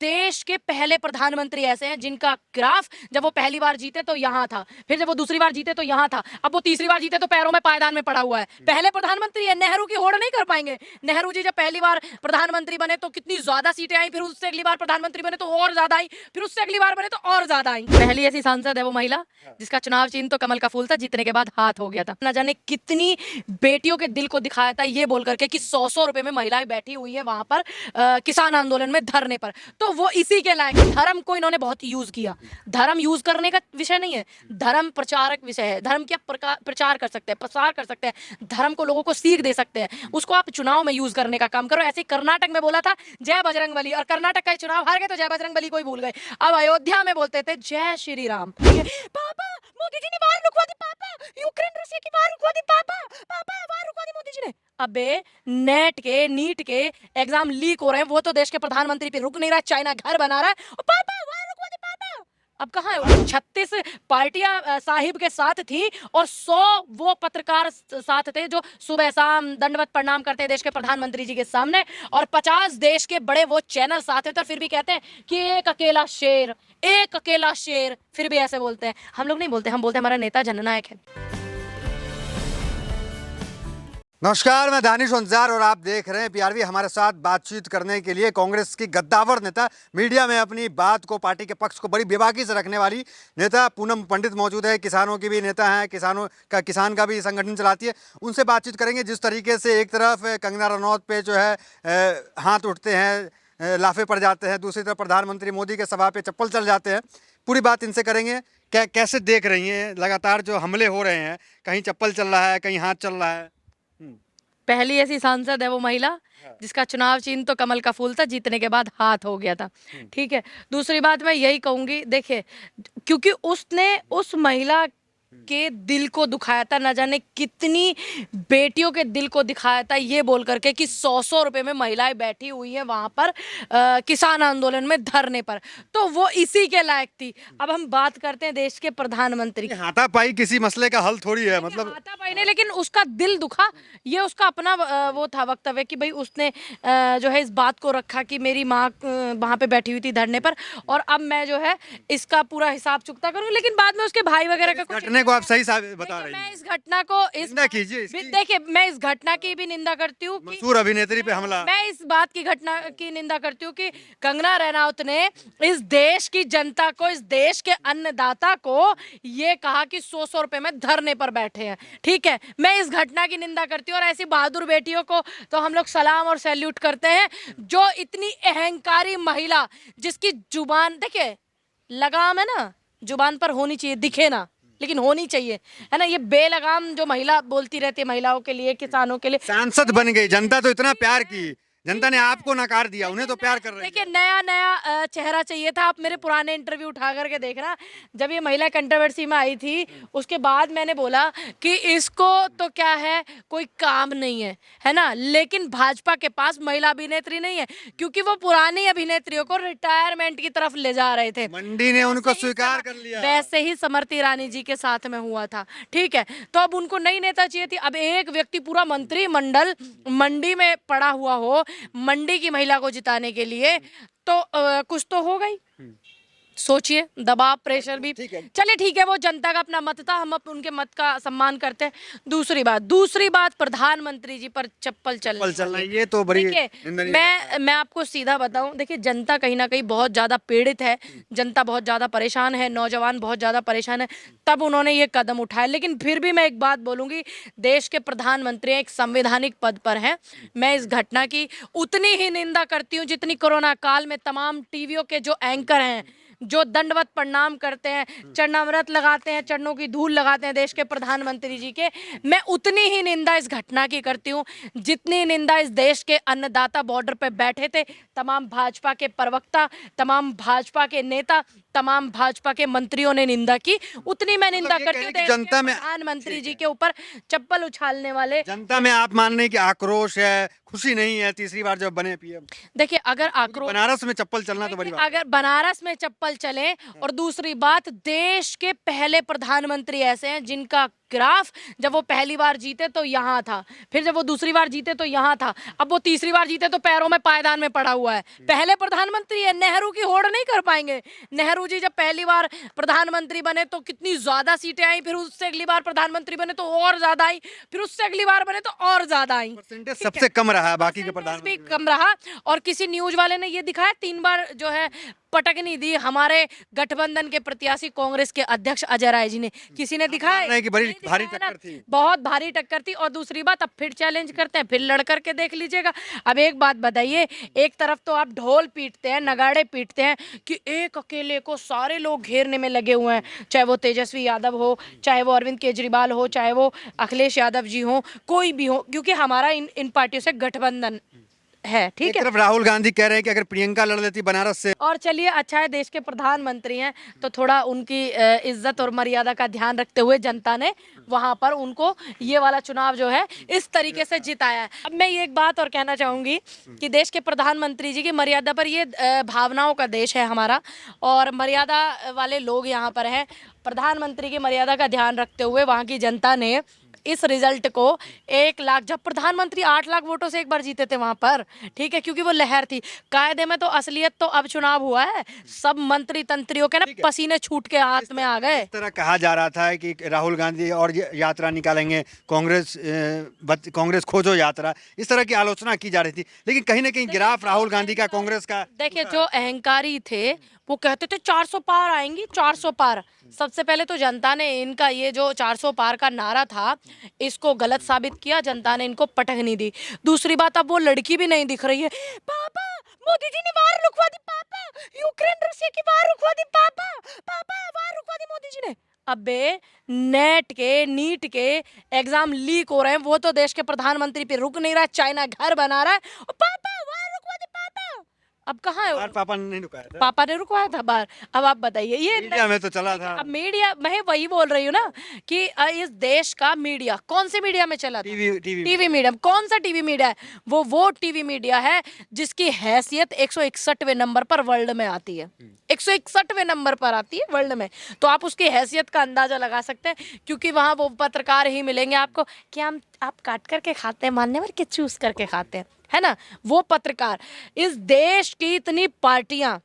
देश के पहले प्रधानमंत्री ऐसे हैं जिनका ग्राफ जब वो पहली बार जीते तो यहाँ था, फिर जब वो दूसरी बार जीते तो यहाँ था, अब वो तीसरी बार जीते तो पैरों में पायदान में पड़ा हुआ है। पहले प्रधानमंत्री है, नेहरू की होड़ नहीं कर पाएंगे। नेहरू जी जब पहली बार प्रधानमंत्री बने तो कितनी ज्यादा सीटें आई, फिर उससे अगली बार प्रधानमंत्री बने तो और ज्यादा आई, फिर उससे अगली बार बने तो और ज्यादा आई। पहली ऐसी सांसद है वो महिला जिसका चुनाव चिन्ह तो कमल का फूल था, जीतने के बाद हाथ हो गया था। न जाने कितनी बेटियों के दिल को दिखाया था ये बोल करके कि 100-100 रुपए में महिलाएं बैठी हुई है वहां पर किसान आंदोलन में धरने पर। तो वो इसी के लायक। धर्म को इन्होंने बहुत यूज किया। धर्म यूज करने का विषय नहीं है, धर्म प्रचारक विषय है। धर्म क्या प्रचार कर सकते हैं, प्रसार कर सकते हैं, धर्म को लोगों को सीख दे सकते हैं, उसको आप चुनाव में यूज करने का काम करो। ऐसे कर्नाटक में बोला था जय बजरंगबली, और कर्नाटक का चुनाव हार गए तो जय बजरंगबली को ही भूल गए। अब अयोध्या में बोलते थे जय श्री राम। पापा मोदी जी ने वार रुकवा दी, पापा यूक्रेन रशिया की वार रुकवा दी, पापा पापा वार रुकवा दी मोदी जी ने। अबे नेट के नीट के एग्जाम लीक हो रहे हैं, वो तो देश के प्रधानमंत्री पे रुक नहीं रहा, चाइना घर बना रहा है, और पापा वार रुकवा दे पापा। अब कहाँ है? 36 पार्टियां साहिब के साथ थी और 100 वो पत्रकार साथ थे जो सुबह शाम दंडवत प्रणाम करते हैं देश के प्रधानमंत्री जी के सामने, और 50 देश के बड़े वो चैनल साथ थे, तो फिर भी कहते हैं कि एक अकेला शेर, एक अकेला शेर, फिर भी ऐसे बोलते हैं। हम लोग नहीं बोलते, हम बोलते हैं हमारा नेता जननायक है। नमस्कार, मैं दानिश अंजार और आप देख रहे हैं पीआरवी। हमारे साथ बातचीत करने के लिए कांग्रेस की गद्दावर नेता, मीडिया में अपनी बात को, पार्टी के पक्ष को बड़ी बेबाकी से रखने वाली नेता पूनम पंडित मौजूद है। किसानों की भी नेता हैं, किसान का भी संगठन चलाती है। उनसे बातचीत करेंगे। जिस तरीके से एक तरफ कंगना रनौत पे जो है हाथ उठते हैं, लाफे पड़ जाते हैं, दूसरी तरफ प्रधानमंत्री मोदी के सभा पे चप्पल चल जाते हैं। पूरी बात इनसे करेंगे। कैसे देख रही हैं लगातार जो हमले हो रहे हैं, कहीं चप्पल चल रहा है, कहीं हाथ चल रहा है? पहली ऐसी सांसद है वो महिला जिसका चुनाव चिन्ह तो कमल का फूल था, जीतने के बाद हाथ हो गया था। ठीक है, दूसरी बात मैं यही कहूंगी, देखिए, क्योंकि उसने उस महिला के दिल को दुखाया था, न जाने कितनी बेटियों के दिल को दिखाया था ये बोल करके कि 100-100 रुपए में महिलाएं बैठी हुई हैं वहां पर किसान आंदोलन में धरने पर, तो वो इसी के लायक थी। अब हम बात करते हैं देश के प्रधानमंत्री। हाथापाई किसी मसले का हल थोड़ी है, मतलब हाथापाई नहीं, लेकिन उसका दिल दुखा, ये उसका अपना वो था वक्तव्य कि भाई उसने जो है इस बात को रखा कि मेरी माँ वहां पे बैठी हुई थी धरने पर, और अब मैं जो है इसका पूरा हिसाब चुकता करूँ। लेकिन बाद में उसके भाई वगैरह का कुछ घटने को आप सही बता रही मैं हैं। इस घटना को निंदा कीजिए इसकी। देखिए, मैं इस घटना की भी निंदा करती हूँ कि मशहूर अभिनेत्री पे हमला। मैं इस बात की घटना की निंदा करती हूँ कि कंगना रनौत ने इस देश की जनता को, इस देश के अन्नदाता को ये कहा कि 100-100 रुपए में धरने पर बैठे हैं। ठीक है, मैं इस घटना की निंदा करती हूँ, और ऐसी बहादुर बेटियों को तो हम लोग सलाम और सैल्यूट करते हैं, जो इतनी अहंकारी महिला, जिसकी जुबान, देखिए लगाम है ना, जुबान पर होनी चाहिए, दिखे ना लेकिन होनी चाहिए, है ना। ये बेलगाम जो महिला बोलती रहती है महिलाओं के लिए, किसानों के लिए। सांसद बन गई, जनता तो इतना प्यार की, जनता ने आपको नकार दिया, उन्हें तो प्यार कर रही है। देखिए, नया नया चेहरा चाहिए था। आप मेरे पुराने इंटरव्यू उठा करके देखना, जब ये महिला कंट्रोवर्सी में आई थी उसके बाद मैंने बोला कि इसको तो क्या है, कोई काम नहीं है, है ना। लेकिन भाजपा के पास महिला अभिनेत्री नहीं है, क्योंकि वो पुरानी अभिनेत्रियों को रिटायरमेंट की तरफ ले जा रहे थे। मंडी ने उनको स्वीकार कर लिया। वैसे ही स्मृति ईरानी जी के साथ में हुआ था। ठीक है, तो अब उनको नई नेता चाहिए थी। अब एक व्यक्ति, पूरा मंत्रिमंडल मंडी में पड़ा हुआ हो मंडी की महिला को जिताने के लिए, तो कुछ तो होगा ही। सोचिए, दबाव, प्रेशर भी। चलिए ठीक है, वो जनता का अपना मत था, हम उनके मत का सम्मान करते हैं। दूसरी बात प्रधानमंत्री जी पर चप्पल चलना, ये तो बड़ी मैं आपको सीधा बताऊं, देखिए जनता कहीं ना कहीं बहुत ज्यादा पीड़ित है, जनता बहुत ज्यादा परेशान है, नौजवान बहुत ज्यादा परेशान है, तब उन्होंने ये कदम उठाया। लेकिन फिर भी मैं एक बात बोलूंगी, देश के प्रधानमंत्री एक संवैधानिक पद पर हैं। मैं इस घटना की उतनी ही निंदा करती हूँ जितनी कोरोना काल में तमाम टीवियों के जो एंकर हैं, जो दंडवत प्रणाम करते हैं, चरणामृत लगाते हैं, चरणों की धूल लगाते हैं देश के प्रधानमंत्री जी के, मैं उतनी ही निंदा इस घटना की करती हूँ जितनी निंदा इस देश के अन्नदाता बॉर्डर पर बैठे थे तमाम भाजपा के प्रवक्ता, तमाम भाजपा के नेता, तमाम भाजपा के मंत्रियों ने निंदा की, उतनी मैं निंदा करती हूँ जनता में प्रधानमंत्री जी के ऊपर चप्पल उछालने वाले। जनता में आप मान रहे कि आक्रोश है, खुशी नहीं है तीसरी बार जब बने पीएम? देखिए, अगर आक्रोश, बनारस में चप्पल चलना तो बड़ी बात। अगर बनारस में चप्पल चले, और दूसरी बात, देश के पहले प्रधानमंत्री ऐसे हैं जिनका ग्राफ जब वो पहली बार जीते तो यहाँ था, फिर जब वो दूसरी बार जीते तो यहाँ था, अब वो तीसरी बार जीते तो पैरों में पायदान में पड़ा हुआ है। पहले प्रधानमंत्री है, नेहरू की होड़ नहीं कर पाएंगे। नेहरू जी जब पहली बार प्रधानमंत्री बने तो कितनी ज्यादा सीटें आई, फिर उससे अगली बार प्रधानमंत्री बने तो और ज्यादा आई, फिर उससे अगली बार बने तो और ज्यादा आई। परसेंटेज सबसे कम रहा बाकी के परसेंटेज भी प्रधानमंत्री। कम रहा। और किसी न्यूज वाले ने ये दिखाया 3 बार जो है पटकनी दी हमारे गठबंधन के प्रत्याशी कांग्रेस के अध्यक्ष अजय राय जी ने। किसी ने दिखाया रहे हैं कि बड़ी नहीं भारी दिखाया ना। टक्कर थी। बहुत भारी टक्कर थी। और दूसरी बात, अब फिर चैलेंज करते हैं, फिर लड़ करके देख लीजिएगा। अब एक बात बताइए, एक तरफ तो आप ढोल पीटते हैं, नगाड़े पीटते हैं कि एक अकेले को सारे लोग घेरने में लगे हुए हैं, चाहे वो तेजस्वी यादव हो, चाहे वो अरविंद केजरीवाल हो, चाहे वो अखिलेश यादव जी हो, कोई भी हो, क्योंकि हमारा इन पार्टियों से गठबंधन है। ठीक एक है। तरफ राहुल गांधी कह रहे हैं कि अगर प्रियंका लड़ लेती बनारस से। और चलिए, अच्छा है देश के प्रधानमंत्री हैं तो थोड़ा उनकी इज्जत और मर्यादा का ध्यान रखते हुए जनता ने वहां पर उनको ये वाला चुनाव जो है इस तरीके से जिताया है। अब मैं ये एक बात और कहना चाहूंगी कि देश के प्रधानमंत्री जी की मर्यादा पर, ये भावनाओं का देश है हमारा और मर्यादा वाले लोग यहाँ पर हैं। प्रधानमंत्री की मर्यादा का ध्यान रखते हुए वहाँ की जनता ने इस रिजल्ट को 1 लाख, जब प्रधानमंत्री 8 लाख वोटों से एक बार जीते थे वहां पर, ठीक है, क्योंकि वो लहर थी। कायदे में तो असलियत तो अब चुनाव हुआ है, सब मंत्री तंत्रियों के ना पसीने छूट के हाथ में आ गए। इस तरह कहा जा रहा था कि राहुल गांधी और यात्रा निकालेंगे, कांग्रेस खोजो यात्रा, इस तरह की आलोचना की जा रही थी। लेकिन कहीं ना कहीं गिराफ राहुल गांधी का कांग्रेस का। देखिए, जो अहंकारी थे वो कहते थे 400 पार आएंगी, 400 पार। सबसे पहले तो जनता ने इनका ये जो 400 पार का नारा था, इसको गलत साबित किया, जनता ने इनको पटकनी दी। दूसरी बात, अब वो लड़की भी नहीं दिख रही है। पापा, मोदी जी ने वार रुकवा दी, पापा, यूक्रेन रशिया की वार रुकवा दी, पापा, पापा, वार रुकवा दी मोदी जी ने। अबे नेट के, नीट के एग्जाम लीक हो रहे हैं, वो तो देश के प्रधानमंत्री पे रुक नहीं रहा है, चाइना घर बना रहा है, और पापा वार रुकवा दी, पापा। अब कहाँ है वो? बार पापा ने नहीं रुकाया था। पापा ने रुकवाया था बार। अब आप बताइए, ये मीडिया में तो चला था। अब मीडिया, मैं वही बोल रही हूँ ना कि इस देश का मीडिया कौन से मीडिया में चला था? TV media. कौन सा टीवी मीडिया है? वो टीवी मीडिया है जिसकी हैसियत 161वें नंबर पर वर्ल्ड में आती है। 161वें नंबर पर आती है वर्ल्ड में। तो आप उसकी हैसियत का अंदाजा लगा सकते हैं, क्योंकि वहां वो पत्रकार ही मिलेंगे आपको कि आप काट करके खाते हैं, मानने भर के चूस करके खाते हैं, है ना, वो पत्रकार। इस देश की इतनी पार्टियां,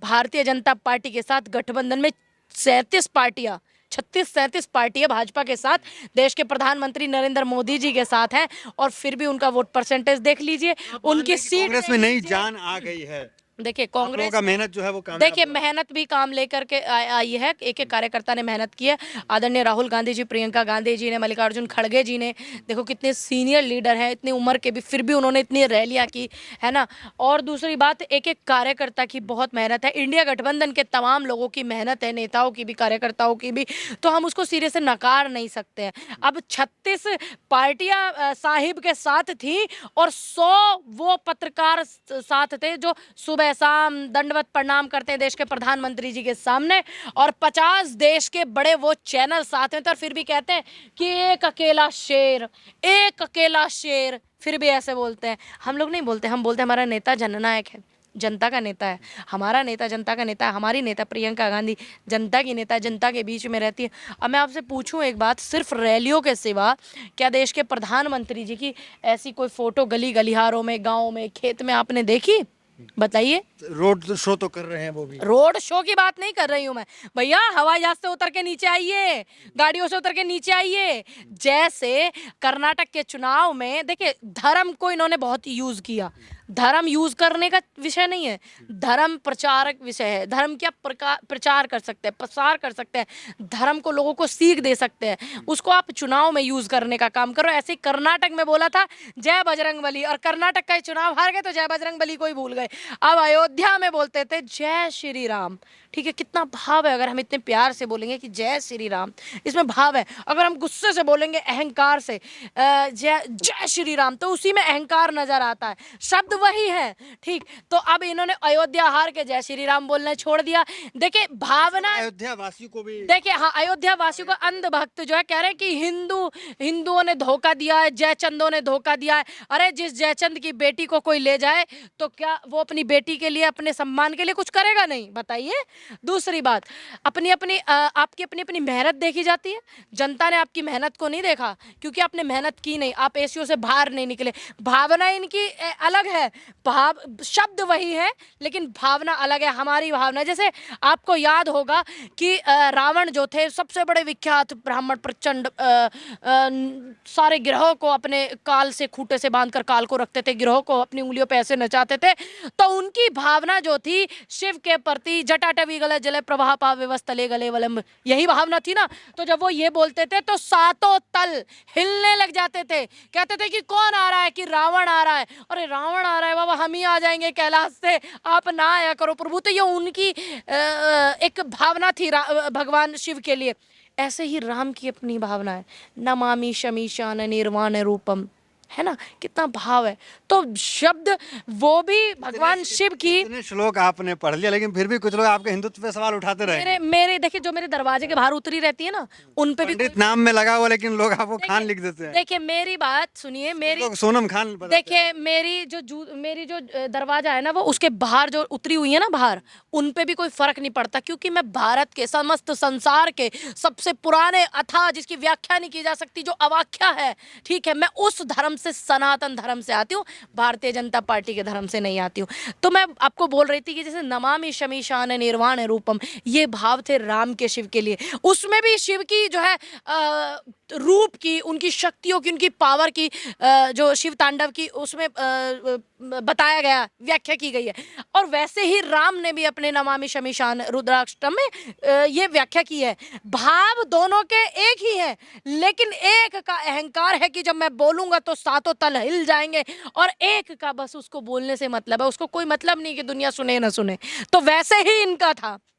भारतीय जनता पार्टी के साथ गठबंधन में 37 पार्टियां, 36-37 पार्टियां भाजपा के साथ, देश के प्रधानमंत्री नरेंद्र मोदी जी के साथ हैं, और फिर भी उनका वोट परसेंटेज देख लीजिए, उनकी सीट कांग्रेस में नई जान आ गई है। देखिए, आप लोगों कांग्रेस का मेहनत जो है वो कामयाब देखिए हुआ। मेहनत भी काम लेकर के आई है। एक एक कार्यकर्ता ने मेहनत की है। आदरणीय राहुल गांधी जी, प्रियंका गांधी जी ने, मल्लिकार्जुन खड़गे जी ने, देखो कितने सीनियर लीडर हैं, इतनी उम्र के भी, फिर भी उन्होंने इतनी रैलियां की, है ना। और दूसरी बात, एक एक कार्यकर्ता की बहुत मेहनत है। इंडिया गठबंधन के तमाम लोगों की मेहनत है, नेताओं की भी, कार्यकर्ताओं की भी, तो हम उसको सिरे से नकार नहीं सकते हैं। अब 36 पार्टियां साहिब के साथ थी और 100 वो पत्रकार साथ थे जो सुबह शाम दंडवत प्रणाम करते हैं देश के प्रधानमंत्री जी के सामने, और 50 देश के बड़े वो चैनल साथ हैं, तो फिर भी कहते हैं कि एक अकेला शेर, एक अकेला शेर, फिर भी ऐसे बोलते हैं। हम लोग नहीं बोलते, हम बोलते हैं हमारा नेता जननायक है, जनता का नेता है, हमारा नेता जनता का नेता है, हमारी नेता प्रियंका गांधी जनता की नेता, जनता के बीच में रहती है। अब मैं आपसे पूछूं एक बात, सिर्फ रैलियों के सिवा क्या देश के प्रधानमंत्री जी की ऐसी कोई फोटो गली गलियारों में, गाँव में, खेत में आपने देखी? बताइए। रोड शो तो कर रहे हैं वो भी। रोड शो की बात नहीं कर रही हूं मैं भैया, हवाई जहाज से उतर के नीचे आइए, गाड़ियों से उतर के नीचे आइए। जैसे कर्नाटक के चुनाव में देखिए, धर्म को इन्होंने बहुत यूज किया। धर्म यूज करने का विषय नहीं है, धर्म प्रचारक विषय है। धर्म क्या प्रचार कर सकते हैं, प्रसार कर सकते हैं, धर्म को लोगों को सीख दे सकते हैं, उसको आप चुनाव में यूज करने का काम करो। ऐसे ही कर्नाटक में बोला था जय बजरंगबली, और कर्नाटक का चुनाव हार गए तो जय बजरंगबली को ही भूल गए। अब अयोध्या में बोलते थे जय श्री राम। ठीक है, कितना भाव है। अगर हम इतने प्यार से बोलेंगे कि जय श्री राम, इसमें भाव है। अगर हम गुस्से से बोलेंगे, अहंकार से जय जय श्री राम, तो उसी में अहंकार नजर आता है। शब्द वही है। ठीक, तो अब इन्होंने अयोध्या हार के जय श्री राम बोलना छोड़ दिया। देखिए भावना, अयोध्या वासियों को भी देखिए हाँ, अयोध्या वासियों को अंधभक्त जो है कह रहे हैं कि हिंदुओं ने धोखा दिया है, जयचंदों ने धोखा दिया है। अरे जिस जयचंद की बेटी को कोई ले जाए तो क्या वो अपनी बेटी के लिए, अपने सम्मान के लिए कुछ करेगा? नहीं, बताइए। दूसरी बात, आपकी अपनी अपनी मेहनत देखी जाती है। जनता ने आपकी मेहनत को नहीं देखा, क्योंकि आपने मेहनत की नहीं, आप एसीओ से बाहर नहीं निकले। भावना इनकी अलग है, भाव शब्द वही है लेकिन भावना अलग है। हमारी भावना, जैसे आपको याद होगा कि रावण जो थे सबसे बड़े विख्यात ब्राह्मण, प्रचंड सारे गिरोह को अपने काल से, खूंटे से बांधकर काल को रखते थे, गिरोह को अपनी उंगलियों पे ऐसे नचाते थे। तो उनकी भावना जो थी शिव के प्रति, जटाटवी गले जले प्रवाह पावे वस्तले गले वलंब, यही भावना थी ना। तो जब वो ये बोलते थे तो सातों तल हिलने लग जाते थे, कहते थे कि कौन आ रहा है? कि रावण आ रहा है। अरे रावण आ रहा है बाबा, हम ही आ जाएंगे कैलाश से, आप ना आया करो प्रभु। तो ये उनकी एक भावना थी भगवान शिव के लिए। ऐसे ही राम की अपनी भावना है, नमामि शमीशान निर्वाण रूपम, है ना, कितना भाव है। तो शब्द वो भी भगवान शिव की। इतने श्लोक आपने पढ़ लिया, लेकिन फिर भी कुछ लोग आपके हिंदुत्व पे सवाल उठाते रहे। मेरे देखिए, जो मेरे दरवाजे के बाहर उतरी रहती है ना, उन पे भी पंडित नाम में लगा हुआ, लेकिन लोग आपको खान लिख देते हैं। देखिए मेरी बात सुनिए, मेरी लोग सोनम खान बताते हैं। देखिए मेरी जो दरवाजा है ना, वो उसके बाहर जो उतरी हुई है ना बाहर, उन पे भी कोई फर्क नहीं पड़ता, क्योंकि मैं भारत के, समस्त संसार के सबसे पुराने अथाह, जिसकी व्याख्या नहीं की जा सकती, जो अवाख्या है, ठीक है, मैं उस धर्म से, सनातन धर्म से आती हूँ, भारतीय जनता पार्टी के धर्म से नहीं आती हूँ। तो मैं आपको बोल रही थी कि जैसे नमामि शमीशान निर्वाण रूपम, ये भाव थे राम के शिव के लिए। उसमें भी शिव की जो है रूप की, उनकी शक्तियों की, उनकी पावर की, जो शिव तांडव की, उसमें बताया गया, व्याख्या की गई है। और वैसे ही राम ने भी अपने नमामि शमीशान रुद्राष्टम में ये व्याख्या की है। भाव दोनों के एक ही है, लेकिन एक का अहंकार है कि जब मैं बोलूंगा तो सातों तल हिल जाएंगे, और एक का बस उसको बोलने से मतलब है, उसको कोई मतलब नहीं कि दुनिया सुने ना सुने। तो वैसे ही इनका था।